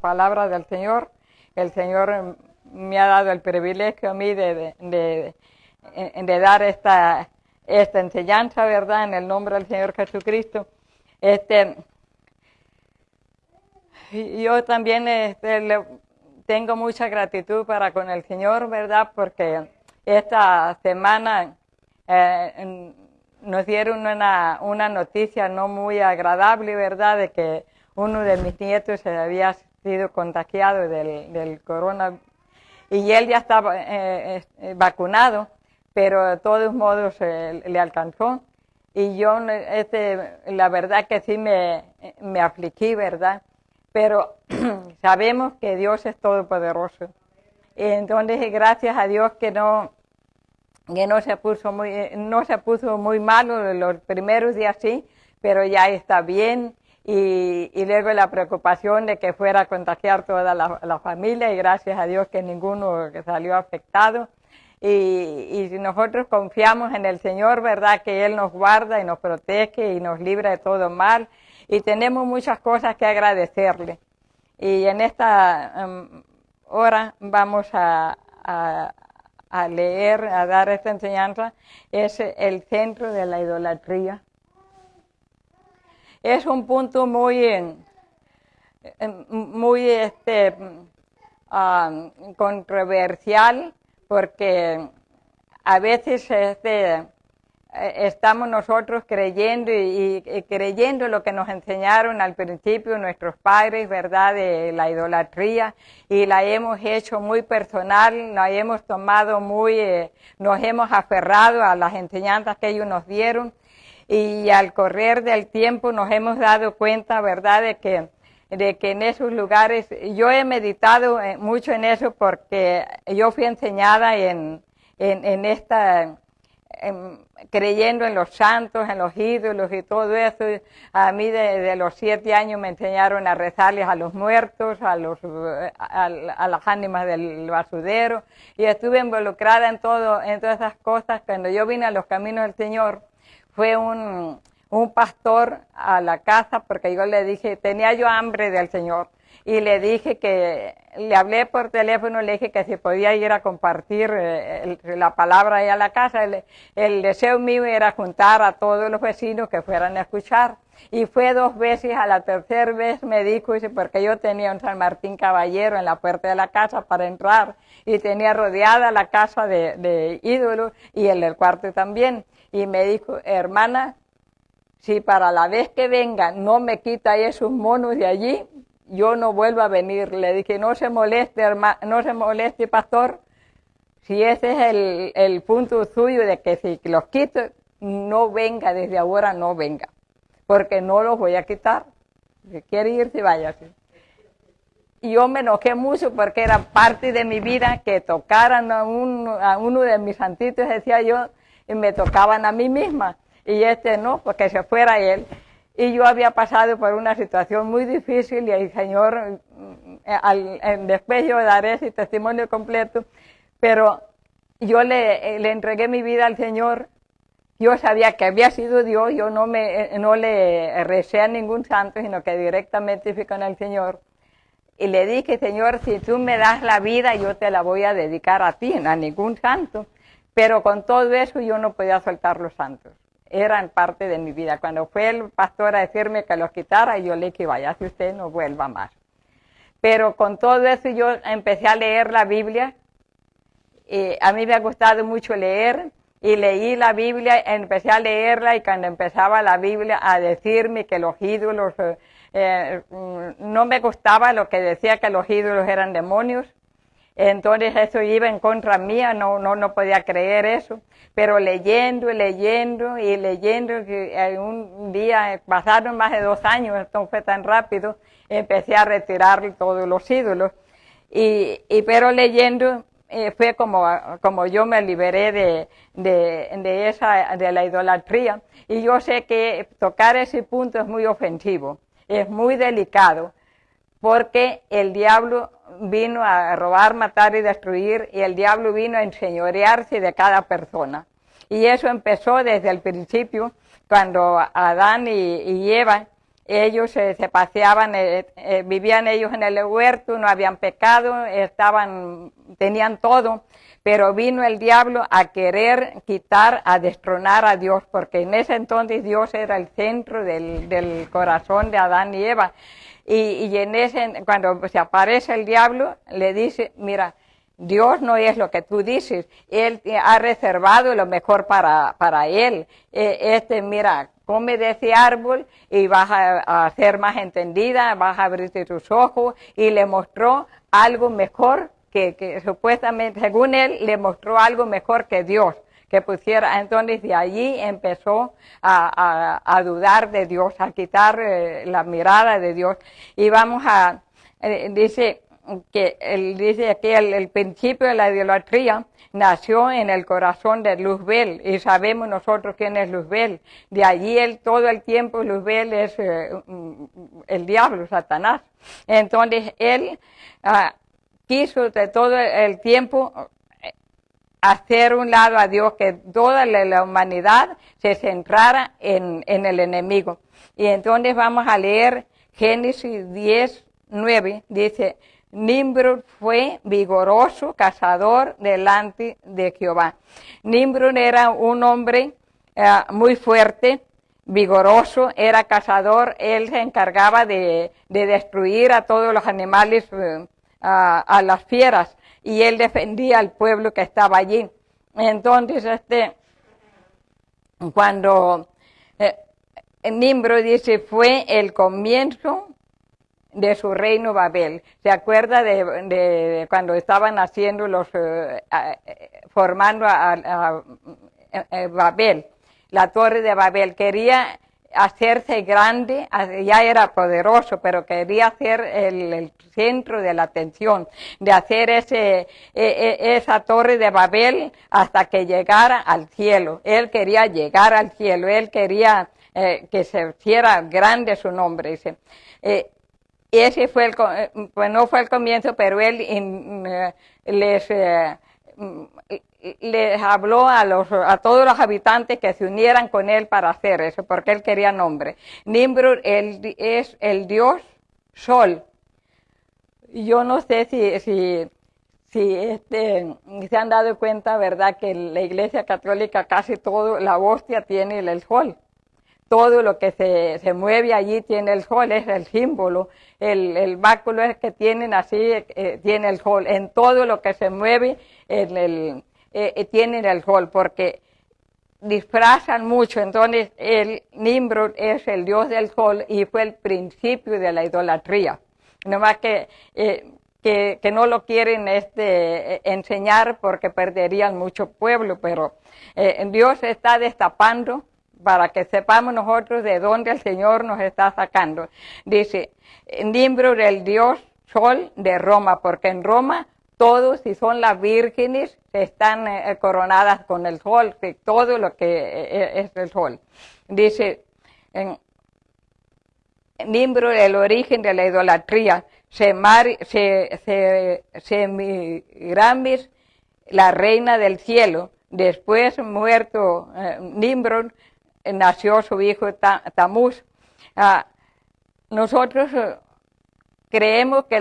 palabra del Señor. El Señor me ha dado el privilegio a mí de dar esta enseñanza, ¿verdad? En el nombre del Señor Jesucristo. Yo también tengo mucha gratitud para con el Señor, ¿verdad? Porque esta semana nos dieron una noticia no muy agradable, ¿verdad? De que uno de mis nietos había sido contagiado del coronavirus y él ya estaba vacunado, pero de todos modos le alcanzó. Y yo, la verdad que sí me afligí, ¿verdad? Pero sabemos que Dios es todopoderoso. Entonces, gracias a Dios que no se puso muy malo los primeros días, sí, pero ya está bien. Y luego la preocupación de que fuera a contagiar toda la familia, y gracias a Dios que ninguno salió afectado. Y nosotros confiamos en el Señor, ¿verdad? Que Él nos guarda y nos protege y nos libra de todo mal. Y tenemos muchas cosas que agradecerle. Y en esta hora vamos a leer, a dar esta enseñanza. Es el centro de la idolatría. Es un punto muy controversial, porque a veces estamos nosotros creyendo y creyendo lo que nos enseñaron al principio nuestros padres, ¿verdad?, de la idolatría, y la hemos hecho muy personal, la hemos tomado nos hemos aferrado a las enseñanzas que ellos nos dieron, y al correr del tiempo nos hemos dado cuenta, ¿verdad?, de que en esos lugares, yo he meditado mucho en eso porque yo fui enseñada creyendo en los santos, en los ídolos y todo eso. A mí de los 7 años me enseñaron a rezarles a los muertos, a las ánimas del basudero, y estuve involucrada en todas esas cosas. Cuando yo vine a los caminos del Señor, fue un pastor a la casa, porque yo le dije, tenía yo hambre del Señor, y le dije le hablé por teléfono, le dije que si podía ir a compartir la palabra ahí a la casa. El deseo mío era juntar a todos los vecinos que fueran a escuchar, y fue 2 veces. A la tercera vez me dijo, porque yo tenía un San Martín Caballero en la puerta de la casa para entrar, y tenía rodeada la casa de ídolos, y el cuarto también, y me dijo, hermana, si para la vez que venga no me quita esos monos de allí, yo no vuelvo a venir. Le dije, no se moleste, no se moleste, pastor, si ese es el punto suyo de que si los quito, no venga, desde ahora no venga, porque no los voy a quitar. Si quiere irse, váyase. Y yo me enojé mucho porque era parte de mi vida que tocaran a uno de mis santitos, decía yo, y me tocaban a mí misma. Y no, porque se fuera él. Y yo había pasado por una situación muy difícil, y el Señor, después yo daré ese testimonio completo, pero yo le entregué mi vida al Señor. Yo sabía que había sido Dios, yo no le recé a ningún santo, sino que directamente fui con el Señor. Y le dije, Señor, si tú me das la vida, yo te la voy a dedicar a ti, a ningún santo. Pero con todo eso yo no podía soltar los santos. Eran parte de mi vida. Cuando fue el pastor a decirme que los quitara, yo le dije, vaya, si usted no vuelva más. Pero con todo eso yo empecé a leer la Biblia. A mí me ha gustado mucho leer, y leí la Biblia, empecé a leerla, y cuando empezaba la Biblia a decirme que los ídolos, no me gustaba lo que decía que los ídolos eran demonios. Entonces eso iba en contra mía, no podía creer eso, pero leyendo, que un día, pasaron más de 2 años, esto fue tan rápido, empecé a retirar todos los ídolos, pero leyendo fue como yo me liberé de la idolatría. Y yo sé que tocar ese punto es muy ofensivo, es muy delicado, porque el diablo vino a robar, matar y destruir, y el diablo vino a enseñorearse de cada persona. Y eso empezó desde el principio, cuando Adán y Eva ellos se paseaban, vivían ellos en el huerto, no habían pecado, tenían todo, pero vino el diablo a querer quitar, a destronar a Dios, porque en ese entonces Dios era el centro del corazón de Adán y Eva. Y cuando se aparece el diablo, le dice, mira, Dios no es lo que tú dices, Él ha reservado lo mejor para Él. Mira, come de ese árbol y vas a ser más entendida, vas a abrirte tus ojos, y le mostró algo mejor que supuestamente, según él, le mostró algo mejor que Dios, que pusiera. Entonces de allí empezó a dudar de Dios, a quitar la mirada de Dios. Y vamos dice aquí el principio de la idolatría nació en el corazón de Luzbel, y sabemos nosotros quién es Luzbel. De allí todo el tiempo Luzbel es el diablo, Satanás. Entonces él quiso de todo el tiempo hacer un lado a Dios, que toda la humanidad se centrara en el enemigo. Y entonces vamos a leer Génesis 10:9, dice, Nimrod fue vigoroso cazador delante de Jehová. Nimrod era un hombre muy fuerte, vigoroso, era cazador. Él se encargaba de destruir a todos los animales, a las fieras, y él defendía al pueblo que estaba allí. Entonces cuando Nimrod dice, fue el comienzo de su reino Babel. ¿Se acuerda de cuando estaban haciendo formando a Babel, la torre de Babel? Quería hacerse grande, ya era poderoso, pero quería hacer el centro de la atención, de hacer esa torre de Babel hasta que llegara al cielo. Él quería llegar al cielo, él quería que se hiciera grande su nombre. Dice, ese fue pues no fue el comienzo, pero él les habló a todos los habitantes que se unieran con él para hacer eso, porque él quería nombre. Nimrod es el dios Sol. Yo no sé si se han dado cuenta, ¿verdad?, que la Iglesia Católica casi todo, la hostia tiene el sol. Todo lo que se mueve allí tiene el sol, es el símbolo. El báculo es que tienen así, tiene el sol. En todo lo que se mueve tienen el sol, porque disfrazan mucho. Entonces Nimrod es el dios del sol y fue el principio de la idolatría. Nomás que no lo quieren enseñar porque perderían mucho pueblo, pero Dios está destapando para que sepamos nosotros de dónde el Señor nos está sacando. Dice, Nimrod, el dios Sol de Roma, porque en Roma todos, si son las vírgenes, están coronadas con el sol, todo lo que es el sol. Dice, Nimrod, el origen de la idolatría, Semiramis, la reina del cielo. Después, muerto Nimrod, nació su hijo Tamuz. Nosotros creemos que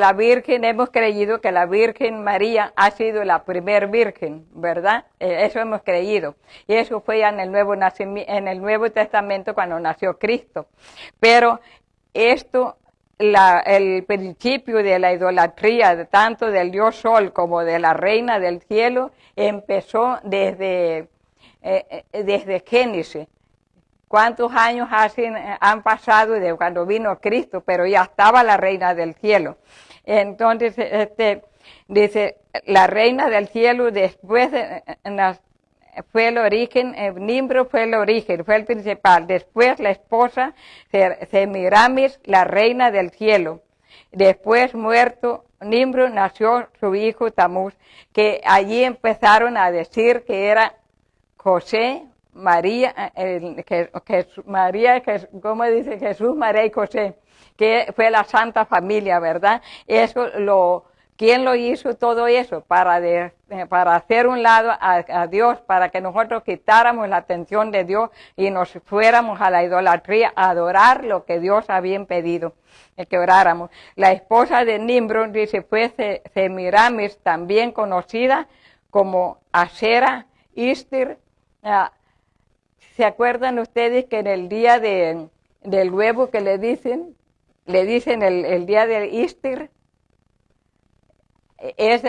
hemos creído que la Virgen María ha sido la primer virgen, ¿verdad? Eso hemos creído. Y eso fue en el Nuevo Testamento cuando nació Cristo. Pero el principio de la idolatría, tanto del dios Sol como de la reina del cielo, empezó desde Génesis. ¿Cuántos años han pasado de cuando vino Cristo? Pero ya estaba la reina del cielo. Entonces, dice, la reina del cielo después fue el origen, Nimrod fue el origen, fue el principal. Después la esposa, Semiramis, la reina del cielo. Después, muerto Nimrod, nació su hijo Tamuz, que allí empezaron a decir que era José, María, ¿cómo dice? Jesús, María y José, que fue la Santa Familia, ¿verdad? Eso ¿Quién lo hizo todo eso? Para hacer un lado a Dios, para que nosotros quitáramos la atención de Dios y nos fuéramos a la idolatría, a adorar lo que Dios había impedido que oráramos. La esposa de Nimrod, dice, fue Semiramis, también conocida como Asera, Istir. ¿Se acuerdan ustedes que en el día del huevo que le dicen el día del Istir?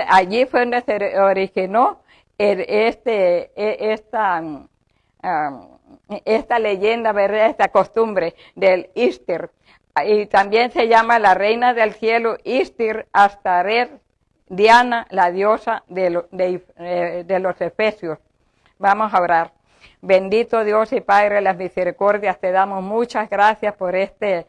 Allí fue donde se originó esta leyenda, ¿verdad? Esta costumbre del Istir. Y también se llama la reina del cielo Istir Astaret, Diana, la diosa de los efesios. Vamos a orar. Bendito Dios y Padre de las misericordias, te damos muchas gracias por este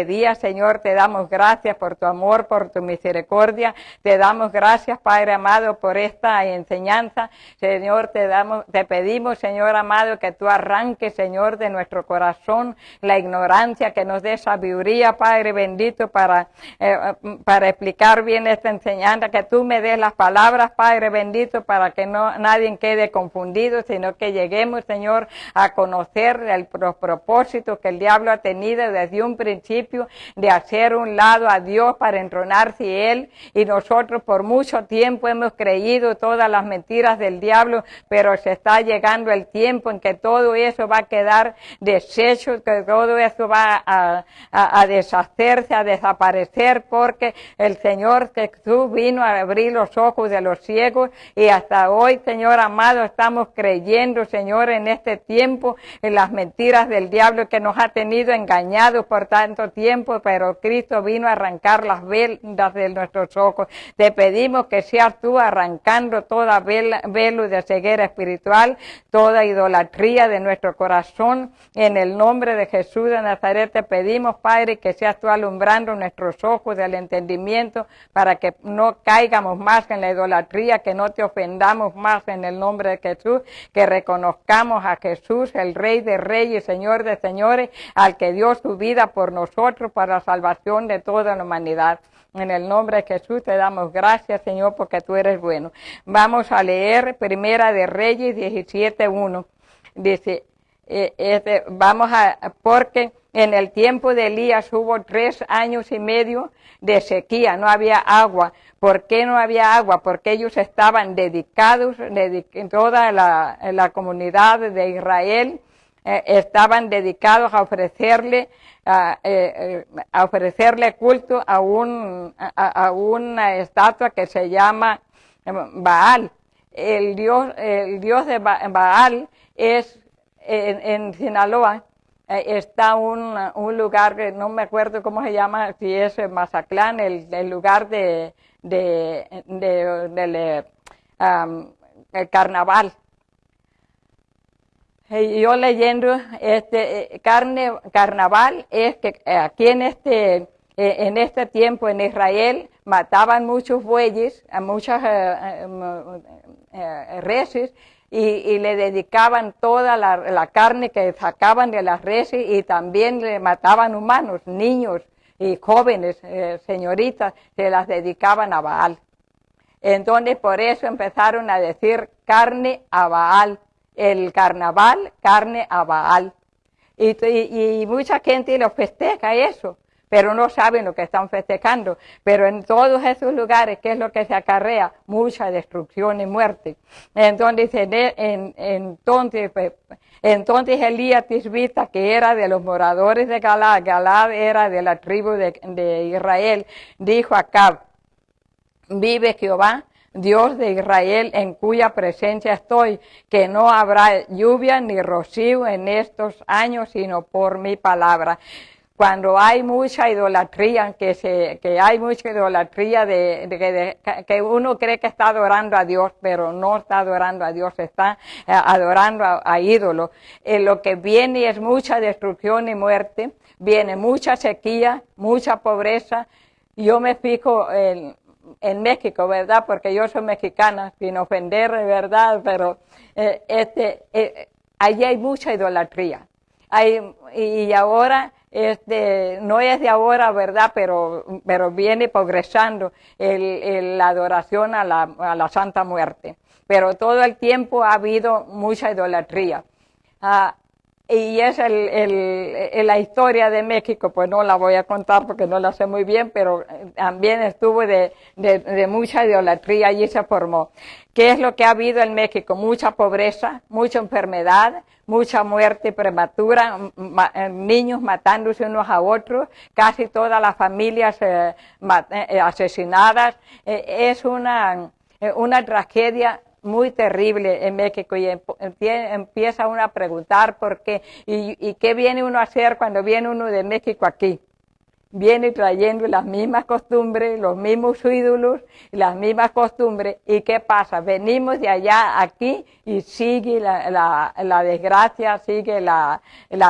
día, Señor. Te damos gracias por tu amor, por tu misericordia. Te damos gracias, Padre amado, por esta enseñanza. Señor, te pedimos, Señor amado, que tú arranques, Señor, de nuestro corazón la ignorancia, que nos dé sabiduría, Padre bendito, para explicar bien esta enseñanza, que tú me des las palabras, Padre bendito, para que nadie quede confundido, sino que lleguemos, Señor, a conocer los propósitos que el diablo ha tenido desde un principio de hacer un lado a Dios para entronarse Él, y nosotros por mucho tiempo hemos creído todas las mentiras del diablo, pero se está llegando el tiempo en que todo eso va a quedar deshecho, que todo eso va a deshacerse, a desaparecer, porque el Señor Jesús vino a abrir los ojos de los ciegos, y hasta hoy, Señor amado, estamos creyendo, Señor, en este tiempo, en las mentiras del diablo que nos ha tenido engañados por tanto tiempo, pero Cristo vino a arrancar las vendas de nuestros ojos. Te pedimos que seas tú arrancando toda velo de ceguera espiritual, toda idolatría de nuestro corazón. En el nombre de Jesús de Nazaret te pedimos, Padre, que seas tú alumbrando nuestros ojos del entendimiento para que no caigamos más en la idolatría, que no te ofendamos más en el nombre de Jesús, que reconozcamos a Jesús, el Rey de Reyes, Señor de Señores, al que dio su vida por nosotros para la salvación de toda la humanidad. En el nombre de Jesús te damos gracias, Señor, porque tú eres bueno. Vamos a leer Primera de Reyes 17:1. Dice, porque en el tiempo de Elías hubo 3 años y medio de sequía, no había agua. ¿Por qué no había agua? Porque ellos estaban dedicados, toda la comunidad de Israel estaban dedicados a ofrecerle culto a una estatua que se llama Baal. El dios de Baal es en Sinaloa. Está un lugar que no me acuerdo cómo se llama, si es Mazatlán, el lugar del el carnaval. Y yo leyendo carnaval es que aquí en este tiempo en Israel mataban muchos bueyes, a muchas reses, y le dedicaban toda la carne que sacaban de las reses, y también le mataban humanos, niños y jóvenes, señoritas, se las dedicaban a Baal. Entonces por eso empezaron a decir carne a Baal, el carnaval, carne a Baal. Y mucha gente lo festeja eso, pero no saben lo que están festejando. Pero en todos esos lugares, ¿qué es lo que se acarrea? Mucha destrucción y muerte. Entonces Elías Tisbita, que era de los moradores de Galaad, Galaad era de la tribu de Israel, dijo a Acab, vive Jehová, Dios de Israel, en cuya presencia estoy, que no habrá lluvia ni rocío en estos años, sino por mi palabra. Cuando hay mucha idolatría, que hay mucha idolatría que uno cree que está adorando a Dios, pero no está adorando a Dios, está adorando a ídolos. Lo que viene es mucha destrucción y muerte, viene mucha sequía, mucha pobreza. Yo me fijo en México, ¿verdad? Porque yo soy mexicana, sin ofender, ¿verdad? Pero allí hay mucha idolatría. Y ahora no es de ahora, ¿verdad? Pero viene progresando la adoración a la Santa Muerte. Pero todo el tiempo ha habido mucha idolatría. Y es la historia de México, pues no la voy a contar porque no la sé muy bien, pero también estuvo de mucha idolatría, allí se formó. ¿Qué es lo que ha habido en México? Mucha pobreza, mucha enfermedad, mucha muerte prematura, niños matándose unos a otros, casi todas las familias asesinadas. Es una tragedia muy terrible en México y empieza uno a preguntar por qué y qué viene uno a hacer cuando viene uno de México aquí. Viene trayendo las mismas costumbres, los mismos ídolos, las mismas costumbres. ¿Y qué pasa? Venimos de allá aquí y sigue la desgracia, sigue la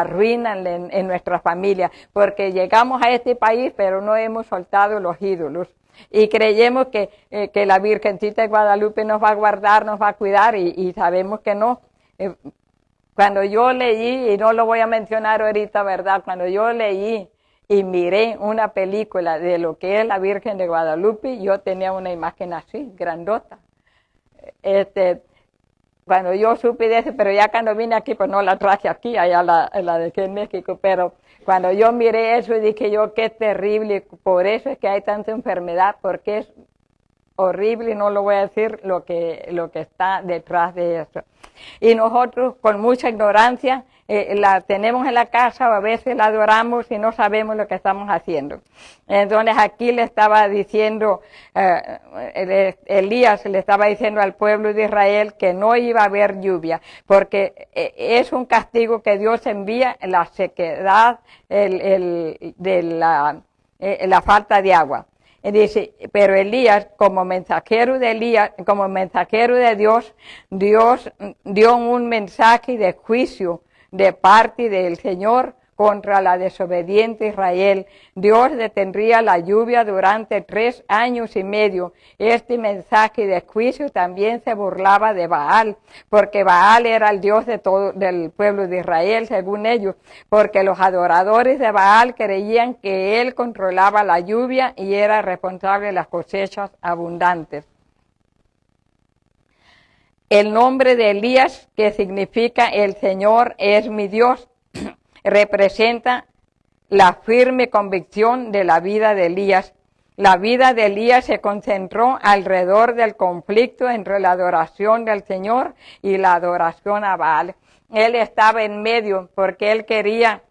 ruina en nuestra familia, porque llegamos a este país pero no hemos soltado los ídolos. Y creemos que la Virgencita de Guadalupe nos va a guardar, nos va a cuidar y sabemos que no. Cuando yo leí, y no lo voy a mencionar ahorita, ¿verdad? Cuando yo leí y miré una película de lo que es la Virgen de Guadalupe, yo tenía una imagen así, grandota. Cuando yo supe de eso, pero ya cuando vine aquí, pues no la traje aquí, allá la dejé en México, pero cuando yo miré eso dije yo, qué terrible, por eso es que hay tanta enfermedad, porque es horrible y no lo voy a decir lo que está detrás de eso. Y nosotros con mucha ignorancia la tenemos en la casa o a veces la adoramos y no sabemos lo que estamos haciendo. Entonces aquí le estaba diciendo, Elías le estaba diciendo al pueblo de Israel que no iba a haber lluvia, porque es un castigo que Dios envía, la sequedad, la falta de agua. Y dice, pero Elías, como mensajero de Dios, Dios dio un mensaje de juicio de parte del Señor contra la desobediente Israel. Dios detendría la lluvia durante 3 años y medio. Este mensaje de juicio también se burlaba de Baal, porque Baal era el Dios de todo, del pueblo de Israel, según ellos, porque los adoradores de Baal creían que él controlaba la lluvia y era responsable de las cosechas abundantes. El nombre de Elías, que significa el Señor es mi Dios, representa la firme convicción de la vida de Elías. La vida de Elías se concentró alrededor del conflicto entre la adoración del Señor y la adoración a Baal. Él estaba en medio porque él quería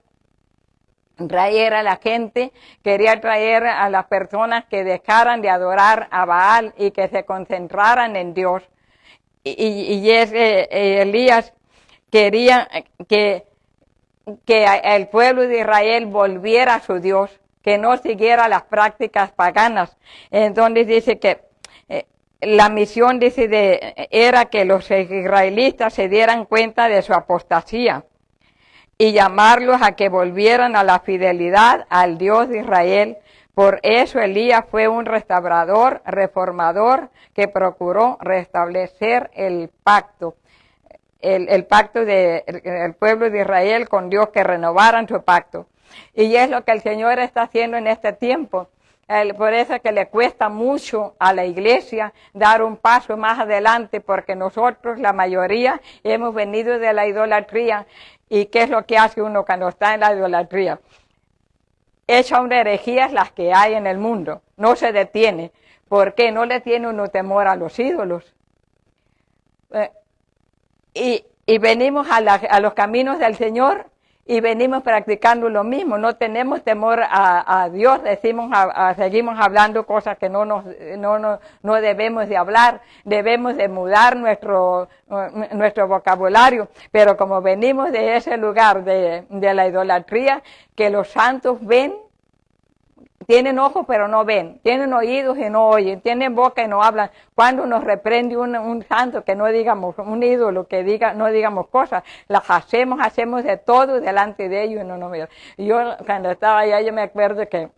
traer a la gente, quería traer a las personas que dejaran de adorar a Baal y que se concentraran en Dios. Elías quería que el pueblo de Israel volviera a su Dios, que no siguiera las prácticas paganas. Entonces dice que la misión era que los israelitas se dieran cuenta de su apostasía y llamarlos a que volvieran a la fidelidad al Dios de Israel. Por eso Elías fue un restaurador, reformador, que procuró restablecer el pacto. El pacto del pueblo de Israel con Dios, que renovaran su pacto. Y es lo que el Señor está haciendo en este tiempo. Por eso es que le cuesta mucho a la iglesia dar un paso más adelante, porque nosotros, la mayoría, hemos venido de la idolatría. ¿Y qué es lo que hace uno cuando está en la idolatría? Echa una herejías las que hay en el mundo, no se detiene. ¿Por qué? No le tiene uno temor a los ídolos. Y venimos a los caminos del Señor y venimos practicando lo mismo. No tenemos temor a Dios, seguimos hablando cosas que no debemos de hablar. Debemos de mudar nuestro vocabulario. Pero como venimos de ese lugar de la idolatría, que los santos ven, tienen ojos pero no ven, tienen oídos y no oyen, tienen boca y no hablan. Cuando nos reprende un santo, que no digamos, un ídolo, no digamos cosas, las hacemos de todo delante de ellos y no nos miran. Yo cuando estaba allá, yo me acuerdo que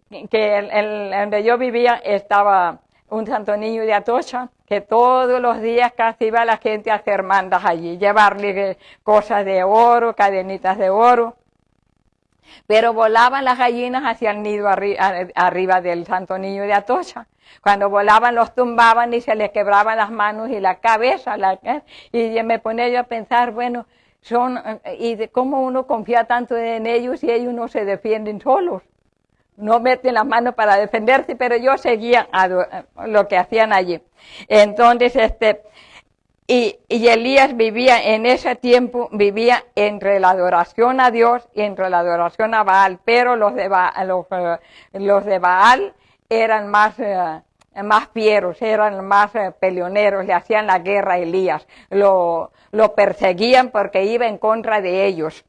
donde yo vivía estaba un santo niño de Atocha, que todos los días casi iba la gente a hacer mandas allí, llevarle cosas de oro, cadenitas de oro. Pero volaban las gallinas hacia el nido arriba del Santo Niño de Atocha. Cuando volaban los tumbaban y se les quebraban las manos y la cabeza. Y me ponía yo a pensar, bueno, y cómo uno confía tanto en ellos y ellos no se defienden solos. No meten las manos para defenderse, pero yo seguía lo que hacían allí. Entonces, y Elías vivía en ese tiempo, vivía entre la adoración a Dios y entre la adoración a Baal, pero los de Baal eran más fieros, eran más peleoneros, le hacían la guerra a Elías, lo perseguían porque iba en contra de ellos.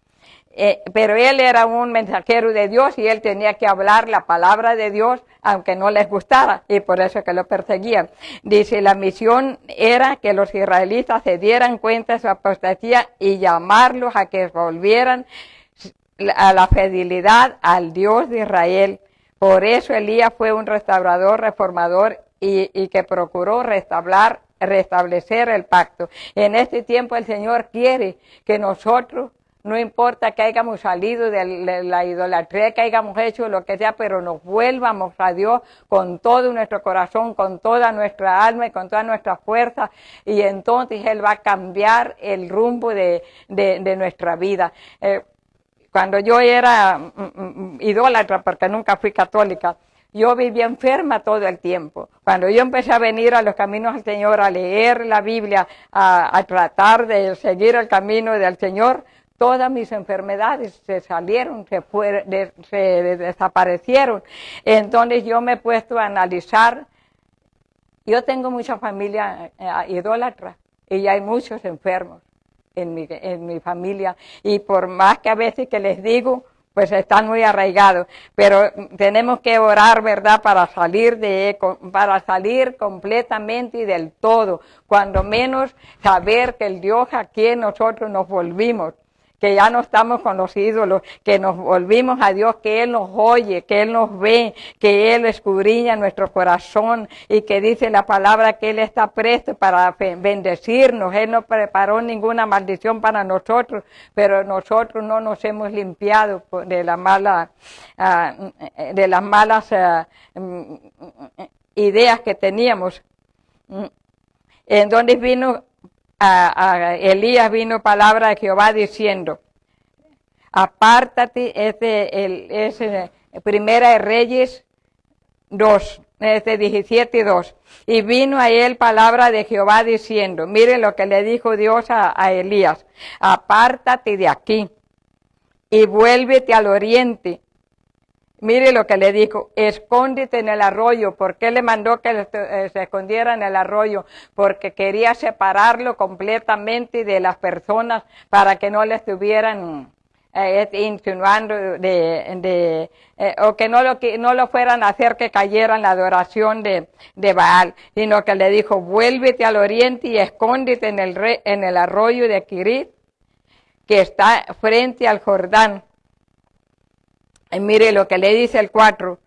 Pero él era un mensajero de Dios y él tenía que hablar la palabra de Dios aunque no les gustara, y por eso que lo perseguían. Dice, la misión era que los israelitas se dieran cuenta de su apostasía y llamarlos a que volvieran a la fidelidad al Dios de Israel. Por eso Elías fue un restaurador, reformador y que procuró restablecer el pacto. En este tiempo el Señor quiere que nosotros, no importa que hayamos salido de la idolatría, que hayamos hecho lo que sea, pero nos vuelvamos a Dios con todo nuestro corazón, con toda nuestra alma y con toda nuestra fuerza, y entonces Él va a cambiar el rumbo de nuestra vida. Cuando yo era idólatra, porque nunca fui católica, yo vivía enferma todo el tiempo. Cuando yo empecé a venir a los caminos del Señor, a leer la Biblia, a tratar de seguir el camino del Señor, todas mis enfermedades se salieron, se desaparecieron. Entonces yo me he puesto a analizar. Yo tengo mucha familia idólatra y hay muchos enfermos en mi familia. Y por más que a veces que les digo, pues están muy arraigados. Pero tenemos que orar, ¿verdad?, para salir completamente y del todo. Cuando menos saber que el Dios a quien nosotros nos volvimos, que ya no estamos con los ídolos, que nos volvimos a Dios, que Él nos oye, que Él nos ve, que Él escudriña nuestro corazón y que dice la palabra que Él está presto para bendecirnos. Él no preparó ninguna maldición para nosotros, pero nosotros no nos hemos limpiado de las malas ideas que teníamos. Entonces a Elías vino palabra de Jehová diciendo, apártate, es Primera de Reyes 2, 17:2, y vino a él palabra de Jehová diciendo, mire lo que le dijo Dios a Elías, apártate de aquí y vuélvete al oriente. Mire lo que le dijo, escóndete en el arroyo. ¿Por qué le mandó que se escondiera en el arroyo? Porque quería separarlo completamente de las personas para que no le estuvieran insinuando o que no lo fueran a hacer que cayera en la adoración de Baal, sino que le dijo, vuélvete al oriente y escóndete en el arroyo de Quirit, que está frente al Jordán. Y mire lo que le dice el 4,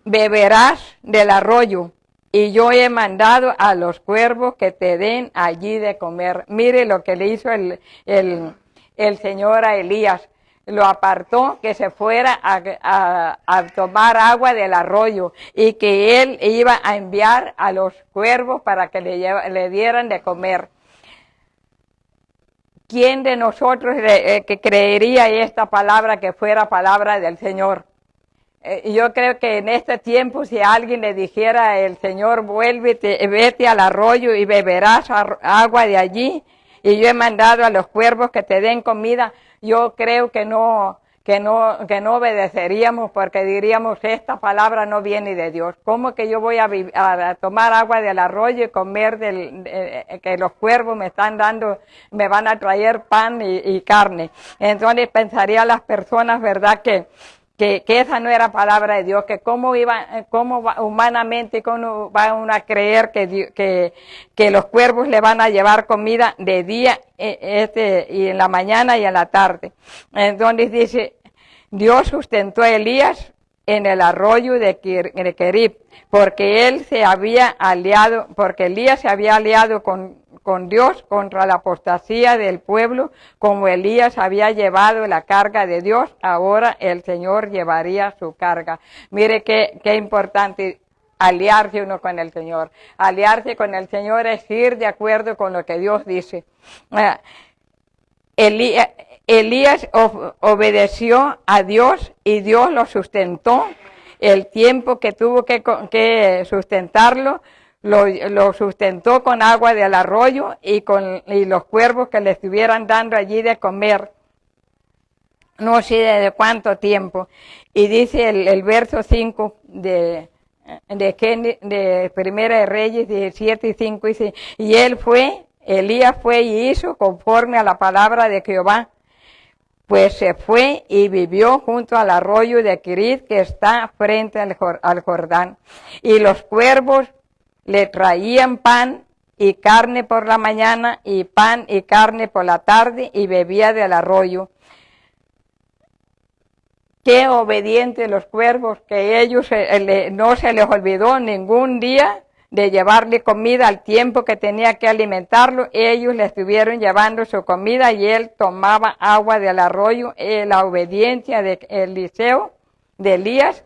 beberás del arroyo y yo he mandado a los cuervos que te den allí de comer. Mire lo que le hizo el Señor a Elías, lo apartó que se fuera a tomar agua del arroyo y que él iba a enviar a los cuervos para que le dieran de comer. ¿Quién de nosotros que creería esta palabra que fuera palabra del Señor? Yo creo que en este tiempo, si alguien le dijera el Señor, vete al arroyo y beberás agua de allí, y yo he mandado a los cuervos que te den comida, yo creo que no obedeceríamos, porque diríamos, esta palabra no viene de Dios. ¿Cómo que yo voy a tomar agua del arroyo y comer que los cuervos me están dando, me van a traer pan y carne? Entonces pensarían las personas, ¿verdad?, que esa no era palabra de Dios, que cómo humanamente cómo va uno a creer que los cuervos le van a llevar comida de día y en la mañana y en la tarde. Entonces dice, Dios sustentó a Elías en el arroyo de Querib, porque Elías se había aliado con con Dios contra la apostasía del pueblo, como Elías había llevado la carga de Dios, ahora el Señor llevaría su carga. Mire qué importante aliarse uno con el Señor. Aliarse con el Señor es ir de acuerdo con lo que Dios dice. Elías obedeció a Dios y Dios lo sustentó. El tiempo que tuvo que sustentarlo, lo sustentó con agua del arroyo y los cuervos que le estuvieran dando allí de comer. No sé de cuánto tiempo. Y dice el verso 5 de Primera de Reyes 17 y 5, dice, y Elías fue y hizo conforme a la palabra de Jehová. Pues se fue y vivió junto al arroyo de Quirit, que está frente al Jordán. Y los cuervos le traían pan y carne por la mañana, y pan y carne por la tarde, y bebía del arroyo. Qué obedientes los cuervos, que ellos no se les olvidó ningún día de llevarle comida al tiempo que tenía que alimentarlo. Ellos le estuvieron llevando su comida y él tomaba agua del arroyo. La obediencia de Elías,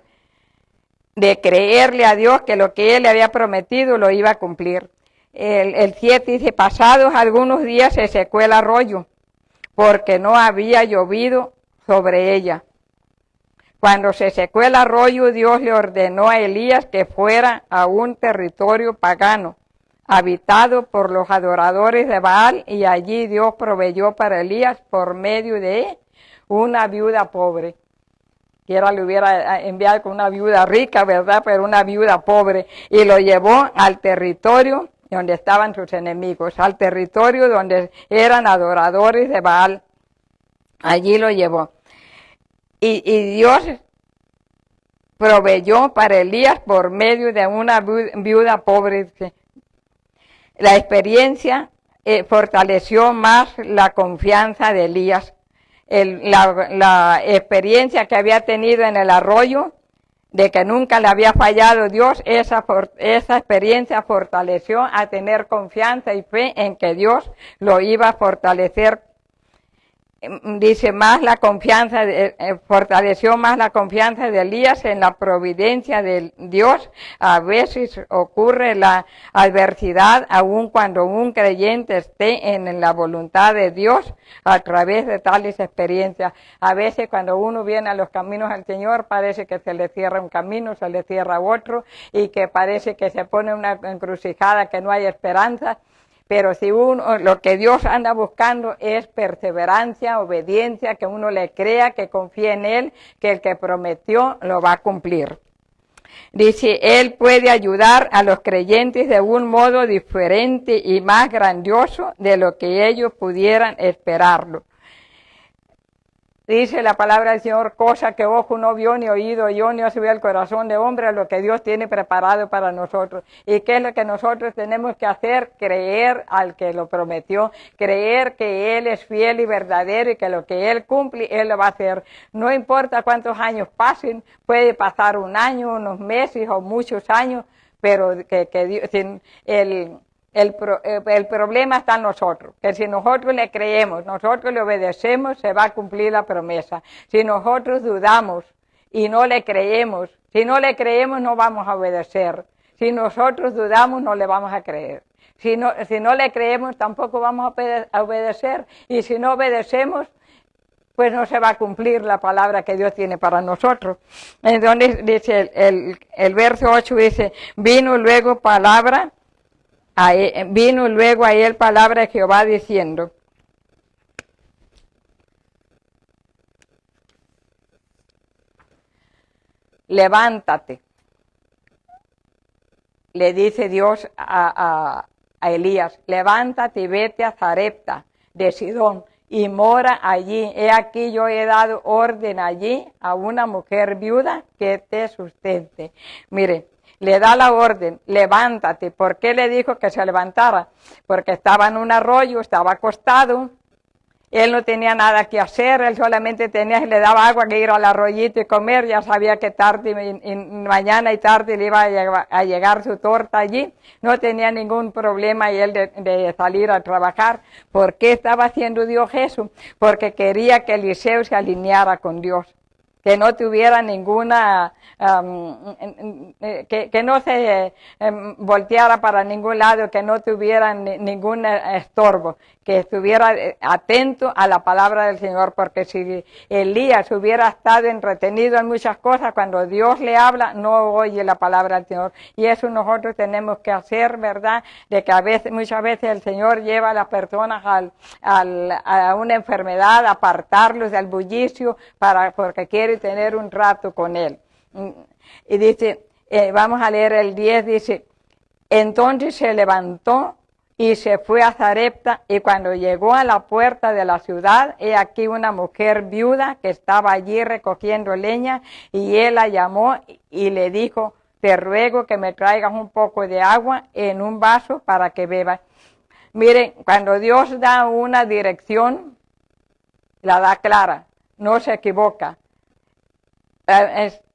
de creerle a Dios que lo que él le había prometido lo iba a cumplir. El 7 dice, pasados algunos días se secó el arroyo, porque no había llovido sobre ella. Cuando se secó el arroyo, Dios le ordenó a Elías que fuera a un territorio pagano, habitado por los adoradores de Baal, y allí Dios proveyó para Elías por medio de una viuda pobre. Quiera le hubiera enviado con una viuda rica, ¿verdad? Pero una viuda pobre. Y lo llevó al territorio donde estaban sus enemigos, al territorio donde eran adoradores de Baal. Allí lo llevó. Y Dios proveyó para Elías por medio de una viuda pobre. La experiencia fortaleció más la confianza de Elías. La experiencia que había tenido en el arroyo, de que nunca le había fallado Dios, esa experiencia fortaleció a tener confianza y fe en que Dios lo iba a fortalecer. Dice más la confianza, fortaleció más la confianza de Elías en la providencia de Dios. A veces ocurre la adversidad, aun cuando un creyente esté en la voluntad de Dios, a través de tales experiencias. A veces cuando uno viene a los caminos del Señor, parece que se le cierra un camino, se le cierra otro, y que parece que se pone una encrucijada, que no hay esperanza. Pero si lo que Dios anda buscando es perseverancia, obediencia, que uno le crea, que confíe en Él, que el que prometió lo va a cumplir. Dice, Él puede ayudar a los creyentes de un modo diferente y más grandioso de lo que ellos pudieran esperarlo. Dice la palabra del Señor, cosa que ojo no vio, ni oído yo, ni ha subido al corazón de hombre, a lo que Dios tiene preparado para nosotros. ¿Y qué es lo que nosotros tenemos que hacer? Creer al que lo prometió, creer que Él es fiel y verdadero, y que lo que Él cumple, Él lo va a hacer. No importa cuántos años pasen, puede pasar un año, unos meses o muchos años, pero el problema está en nosotros, que si nosotros le creemos, nosotros le obedecemos, se va a cumplir la promesa. Si nosotros dudamos y no le creemos, si no le creemos no vamos a obedecer. Si nosotros dudamos no le vamos a creer. Si no le creemos tampoco vamos a obedecer. Y si no obedecemos, pues no se va a cumplir la palabra que Dios tiene para nosotros. Entonces dice el verso 8, dice, vino luego a él palabra de Jehová diciendo, levántate, le dice Dios a Elías, levántate y vete a Sarepta de Sidón y mora allí. He aquí yo he dado orden allí a una mujer viuda que te sustente. Mire, le da la orden, levántate. ¿Por qué le dijo que se levantara? Porque estaba en un arroyo, estaba acostado, él no tenía nada que hacer, él solamente le daba agua que ir al arroyito y comer, ya sabía que tarde, mañana y tarde le iba a llegar su torta allí, no tenía ningún problema y él de salir a trabajar. ¿Por qué estaba haciendo Dios eso? Porque quería que Eliseo se alineara con Dios, que no tuviera ninguna, que no se volteara para ningún lado, que no tuviera ningún estorbo, que estuviera atento a la palabra del Señor, porque si Elías hubiera estado entretenido en muchas cosas, cuando Dios le habla, no oye la palabra del Señor. Y eso nosotros tenemos que hacer, ¿verdad? De que muchas veces el Señor lleva a las personas a una enfermedad, apartarlos del bullicio, porque quiere tener un rato con Él. Y dice, vamos a leer el 10, dice, entonces se levantó y se fue a Sarepta, y cuando llegó a la puerta de la ciudad, he aquí una mujer viuda que estaba allí recogiendo leña, y él la llamó y le dijo, te ruego que me traigas un poco de agua en un vaso para que beba. Miren, cuando Dios da una dirección, la da clara, no se equivoca.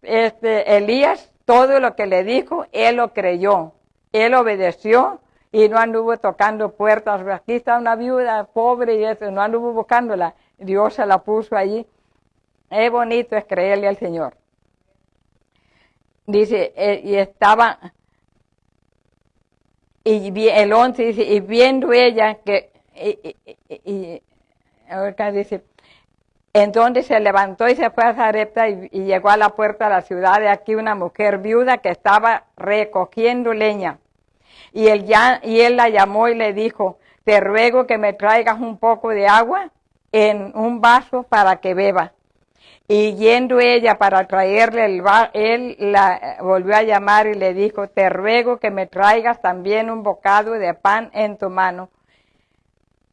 Elías, todo lo que le dijo, él lo creyó, él obedeció y no anduvo tocando puertas. Aquí está una viuda pobre y eso, no anduvo buscándola, Dios se la puso allí. Es bonito es creerle al Señor. Dice, y estaba, y el 11 dice, y viendo ella que, ahorita dice, entonces se levantó y se fue a Sarepta y llegó a la puerta de la ciudad, de aquí una mujer viuda que estaba recogiendo leña. Y él la llamó y le dijo, te ruego que me traigas un poco de agua en un vaso para que beba. Y yendo ella para traerle él la volvió a llamar y le dijo, te ruego que me traigas también un bocado de pan en tu mano.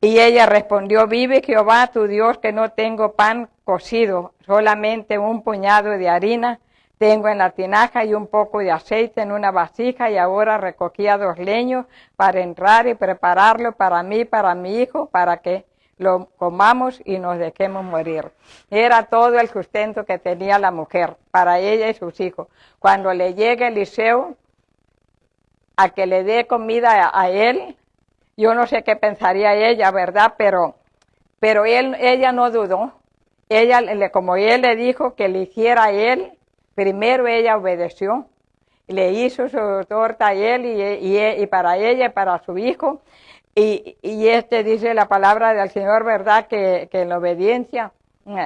Y ella respondió, vive Jehová tu Dios que no tengo pan cocido, solamente un puñado de harina tengo en la tinaja y un poco de aceite en una vasija, y ahora recogía 2 leños para entrar y prepararlo para mí, para mi hijo, para que lo comamos y nos dejemos morir. Era todo el sustento que tenía la mujer, para ella y sus hijos. Cuando le llegue Eliseo a que le dé comida a él, yo no sé qué pensaría ella, ¿verdad? Pero ella no dudó. Como él le dijo que le hiciera a él, primero ella obedeció. Le hizo su torta a él y para ella y para su hijo. Y dice la palabra del Señor, ¿verdad? Que en la obediencia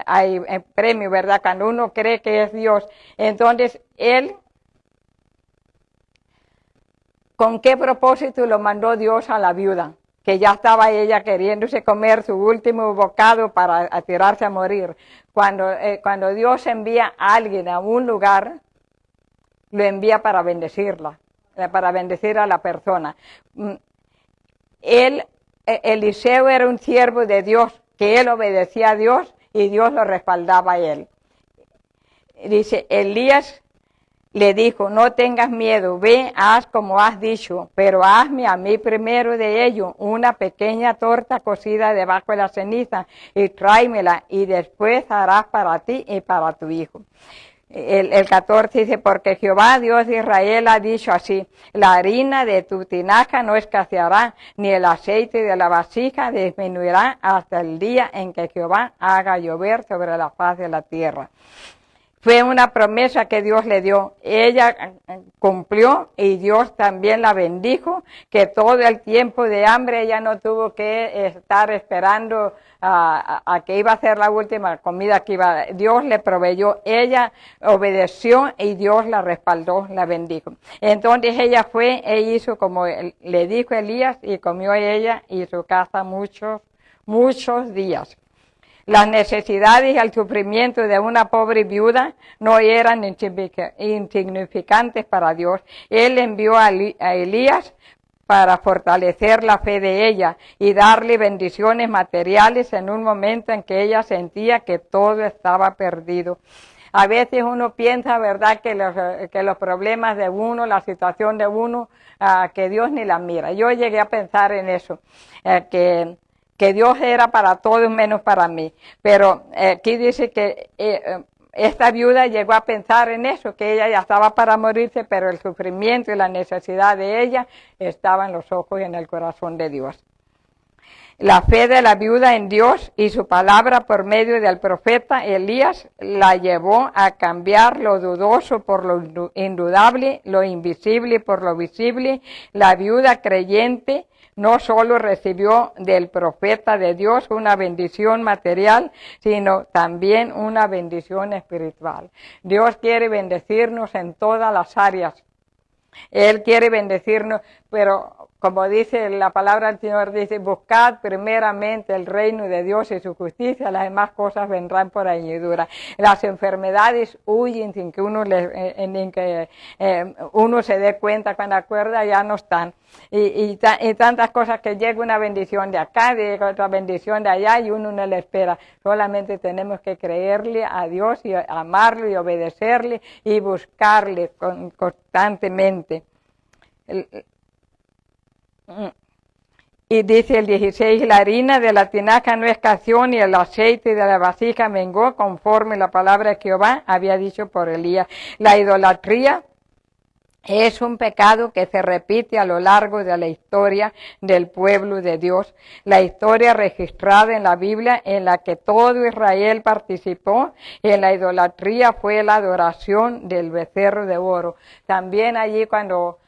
hay premio, ¿verdad? Cuando uno cree que es Dios. Entonces, él, ¿con qué propósito lo mandó Dios a la viuda? Que ya estaba ella queriéndose comer su último bocado para tirarse a morir. Cuando Dios envía a alguien a un lugar, lo envía para bendecirla, para bendecir a la persona. Eliseo era un siervo de Dios, que él obedecía a Dios y Dios lo respaldaba a él. Dice, Elías le dijo, no tengas miedo, ve, haz como has dicho, pero hazme a mí primero de ello una pequeña torta cocida debajo de la ceniza y tráemela, y después harás para ti y para tu hijo. El 14 dice, porque Jehová Dios de Israel ha dicho así, la harina de tu tinaja no escaseará, ni el aceite de la vasija disminuirá hasta el día en que Jehová haga llover sobre la faz de la tierra. Fue una promesa que Dios le dio. Ella cumplió y Dios también la bendijo, que todo el tiempo de hambre ella no tuvo que estar esperando a que iba a ser la última comida que iba. Dios le proveyó, ella obedeció y Dios la respaldó, la bendijo. Entonces ella fue e hizo como le dijo Elías, y comió ella y su casa muchos días. Las necesidades y el sufrimiento de una pobre viuda no eran insignificantes para Dios. Él envió a Elías para fortalecer la fe de ella y darle bendiciones materiales en un momento en que ella sentía que todo estaba perdido. A veces uno piensa, ¿verdad?, que los problemas de uno, la situación de uno, que Dios ni la mira. Yo llegué a pensar en eso, que que Dios era para todos menos para mí. Pero aquí dice que esta viuda llegó a pensar en eso, que ella ya estaba para morirse, pero el sufrimiento y la necesidad de ella estaba en los ojos y en el corazón de Dios. La fe de la viuda en Dios y su palabra por medio del profeta Elías la llevó a cambiar lo dudoso por lo indudable, lo invisible por lo visible. La viuda creyente no solo recibió del profeta de Dios una bendición material, sino también una bendición espiritual. Dios quiere bendecirnos en todas las áreas. Él quiere bendecirnos, pero como dice la palabra del Señor, dice, buscad primeramente el reino de Dios y su justicia, las demás cosas vendrán por añadidura. Las enfermedades huyen sin que uno uno se dé cuenta, cuando acuerda ya no están. Y tantas cosas que llega una bendición de acá, llega otra bendición de allá y uno no le espera. Solamente tenemos que creerle a Dios y amarlo y obedecerle y buscarle constantemente. Y dice el 16, la harina de la tinaja no escaseó ni el aceite de la vasija mengó, conforme la palabra de Jehová había dicho por Elías. La idolatría es un pecado que se repite a lo largo de la historia del pueblo de Dios. La historia registrada en la Biblia en la que todo Israel participó en la idolatría fue la adoración del becerro de oro. También allí cuando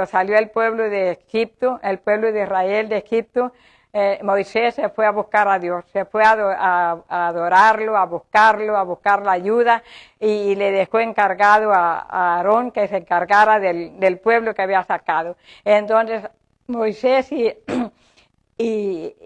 salió el pueblo de Egipto, el pueblo de Israel de Egipto, Moisés se fue a buscar a Dios, se fue a adorarlo, a buscar la ayuda y le dejó encargado a Aarón que se encargara del pueblo que había sacado. Entonces Moisés y